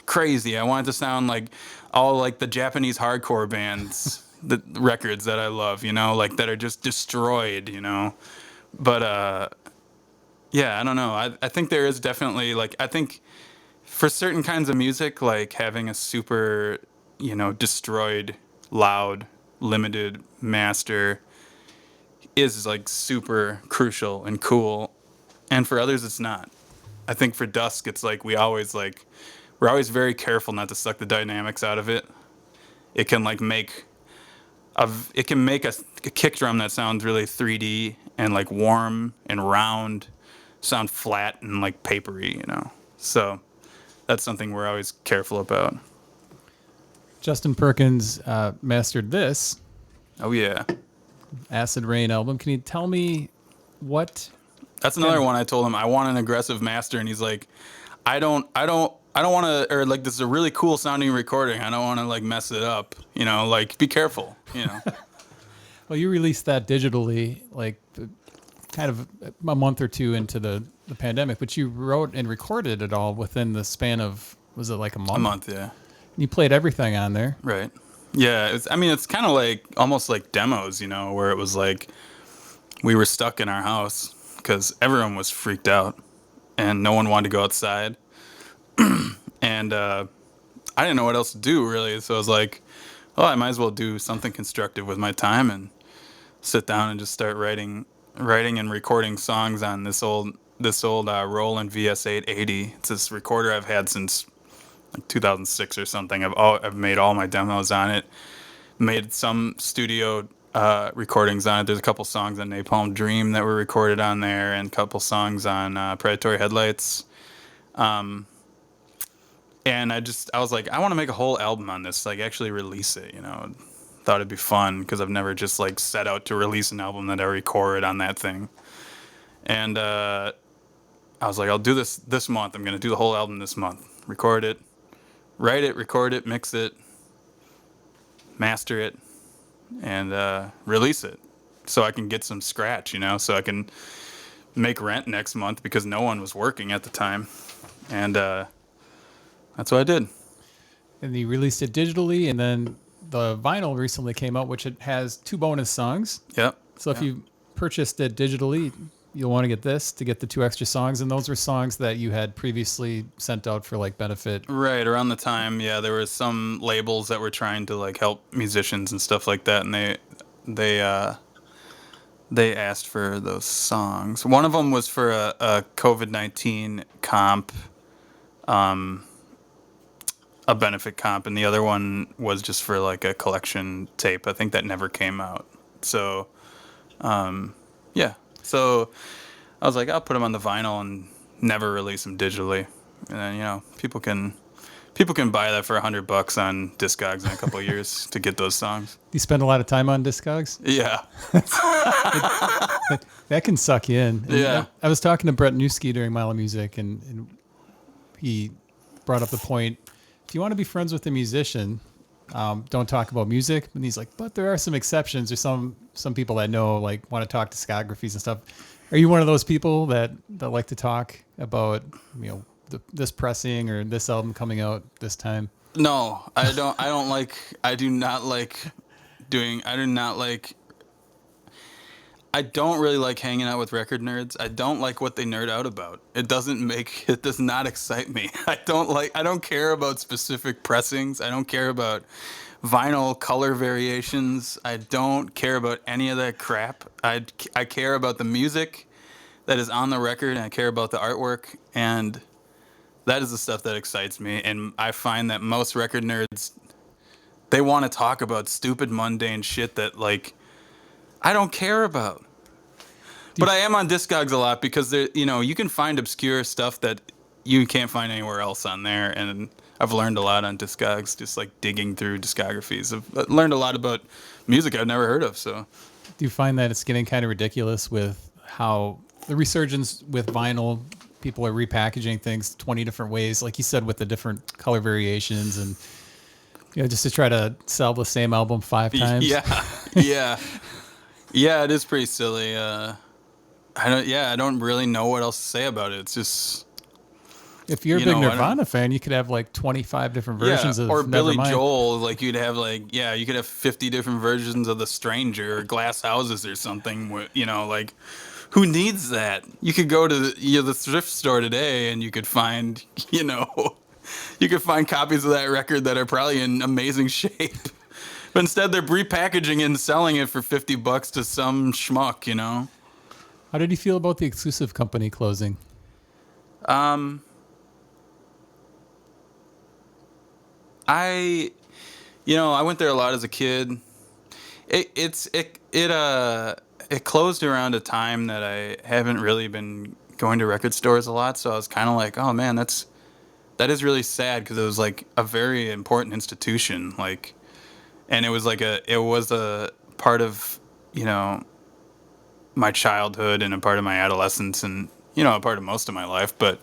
crazy. I want it to sound like all like the Japanese hardcore bands, the records that I love, like that are just destroyed, but yeah, I don't know. I think there is definitely like I think for certain kinds of music, like having a super destroyed, loud, limited master is like super crucial and cool, and for others it's not. I think for Dusk it's like we're always very careful not to suck the dynamics out of it. It can like make a kick drum that sounds really 3D and like warm and round sound flat and like papery, so that's something we're always careful about. Justin Perkins mastered this Oh yeah. Acid Rain album. Can you tell me what? That's another one I told him I want an aggressive master, and he's like, I don't want to, or like this is a really cool sounding recording. I don't want to like mess it up, like be careful, Well, you released that digitally, like kind of a month or two into the pandemic, but you wrote and recorded it all within the span of, was it like a month? A month, yeah. You played everything on there. Right. Yeah, it's kind of like almost like demos, where it was like we were stuck in our house because everyone was freaked out and no one wanted to go outside. And I didn't know what else to do, really. So I was like, oh, I might as well do something constructive with my time and sit down and just start writing and recording songs on this old Roland VS880. It's this recorder I've had since like 2006 or something. I've made all my demos on it, made some studio recordings on it. There's a couple songs on Napalm Dream that were recorded on there, and a couple songs on Predatory Headlights. And I was like, I want to make a whole album on this, like actually release it, Thought it'd be fun because I've never just like set out to release an album that I record on that thing. And I was like, I'll do this month. I'm going to do the whole album this month. Record it, write it, record it, mix it, master it, and release it so I can get some scratch, so I can make rent next month because no one was working at the time. And that's what I did. And you released it digitally, and then the vinyl recently came out, which it has 2 bonus songs. Yep. So if you purchased it digitally, you'll want to get this to get the 2 extra songs, and those were songs that you had previously sent out for like benefit. Right, around the time, yeah, there were some labels that were trying to like help musicians and stuff like that, and they asked for those songs. One of them was for a COVID-19 comp, a benefit comp, and the other one was just for like a collection tape. I think that never came out. So, yeah. So I was like, I'll put them on the vinyl and never release them digitally, and then people can buy that for $100 on Discogs in a couple of years to get those songs. Do you spend a lot of time on Discogs? Yeah. That can suck you in. And Yeah. I was talking to Brett Newski during Mile of Music, and he brought up the point, if you want to be friends with a musician, don't talk about music. And he's like, but there are some exceptions. There's some people that want to talk discographies and stuff. Are you one of those people that like to talk about, this pressing or this album coming out this time? No, I don't. I don't really like hanging out with record nerds. I don't like what they nerd out about. It does not excite me. I don't care about specific pressings. I don't care about vinyl color variations. I don't care about any of that crap. I care about the music that is on the record, and I care about the artwork, and that is the stuff that excites me. And I find that most record nerds, they want to talk about stupid, mundane shit that, I don't care about. But I am on Discogs a lot because you can find obscure stuff that you can't find anywhere else on there. And I've learned a lot on Discogs, just digging through discographies. I've learned a lot about music I've never heard of. So, do you find that it's getting kind of ridiculous with how the resurgence with vinyl? People are repackaging things 20 different ways, like you said, with the different color variations, and just to try to sell the same album 5 times. Yeah. It is pretty silly. I don't really know what else to say about it. It's just, if you're a big Nirvana fan, you could have 25 different versions of or Billy Nevermind. Joel. You'd have you could have 50 different versions of The Stranger or Glass Houses or something. Who needs that? You could go to the thrift store today and you could find copies of that record that are probably in amazing shape. But instead they're repackaging it and selling it for $50 to some schmuck, How did you feel about the exclusive company closing? I went there a lot as a kid. It closed around a time that I haven't really been going to record stores a lot, so I was kind of like, oh man, that is really sad, because it was a very important institution, and it was a part of my childhood and a part of my adolescence and a part of most of my life. But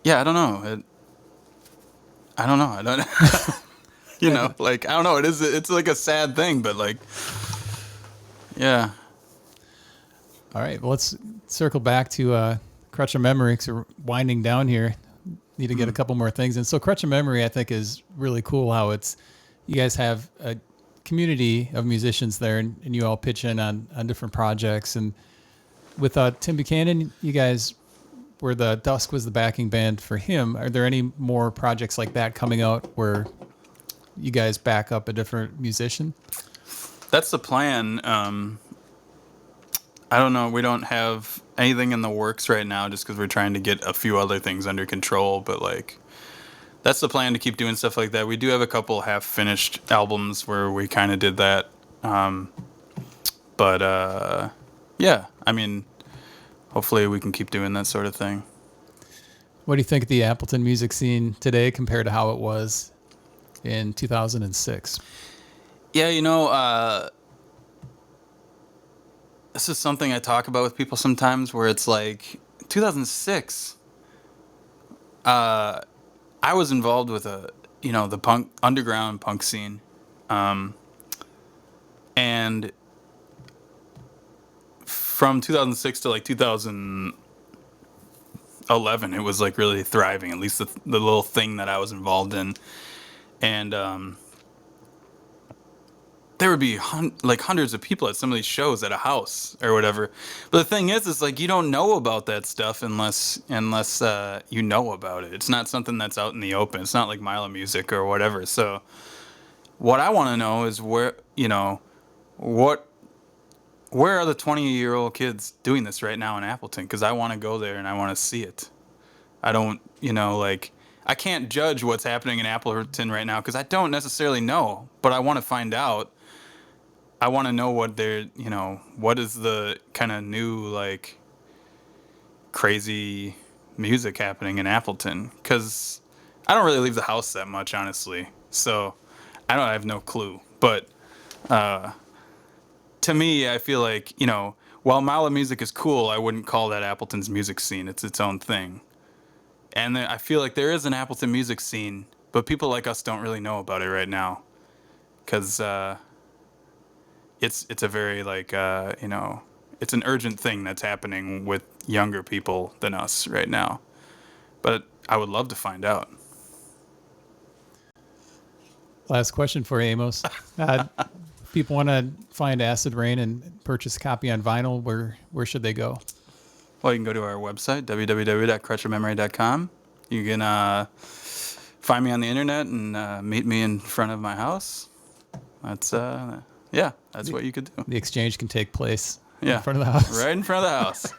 yeah, I don't know. I don't know. I don't. I don't know. It's a sad thing, but yeah. All right, well, let's circle back to Crutch of Memory, because we're winding down here. Need to get a couple more things in. So Crutch of Memory, I think, is really cool how you guys have a community of musicians there, and you all pitch in on different projects. And with Tim Buchanan, you guys where the Dusk was the backing band for him. Are there any more projects like that coming out where you guys back up a different musician? That's the plan. I don't know. We don't have anything in the works right now just because we're trying to get a few other things under control. But that's the plan, to keep doing stuff like that. We do have a couple half-finished albums where we kind of did that. Yeah, I mean, hopefully we can keep doing that sort of thing. What do you think of the Appleton music scene today compared to how it was in 2006? Yeah, this is something I talk about with people sometimes, where it's 2006. I was involved with the underground punk scene, and from 2006 to 2011, it was really thriving. At least the little thing that I was involved in, and there would be hundreds of people at some of these shows at a house or whatever. But the thing is you don't know about that stuff unless you know about it. It's not something that's out in the open. It's not like Mile of Music or whatever. So what I want to know is where are the 20-year-old kids doing this right now in Appleton? Because I want to go there and I want to see it. I don't, like, I can't judge what's happening in Appleton right now because I don't necessarily know, but I want to find out. I want to know what what is the kind of new, like, crazy music happening in Appleton, because I don't really leave the house that much, honestly. So I have no clue. But to me, I feel like, while Mala music is cool, I wouldn't call that Appleton's music scene. It's its own thing. And I feel like there is an Appleton music scene, but people like us don't really know about it right now. Because it's a very, like, it's an urgent thing that's happening with younger people than us right now. But I would love to find out. Last question for you, Amos. If people want to find Acid Rain and purchase a copy on vinyl, where should they go? Well, you can go to our website, www.crutchermemory.com. You can find me on the internet and meet me in front of my house. That's that's what you could do. The exchange can take place in front of the house. Right in front of the house.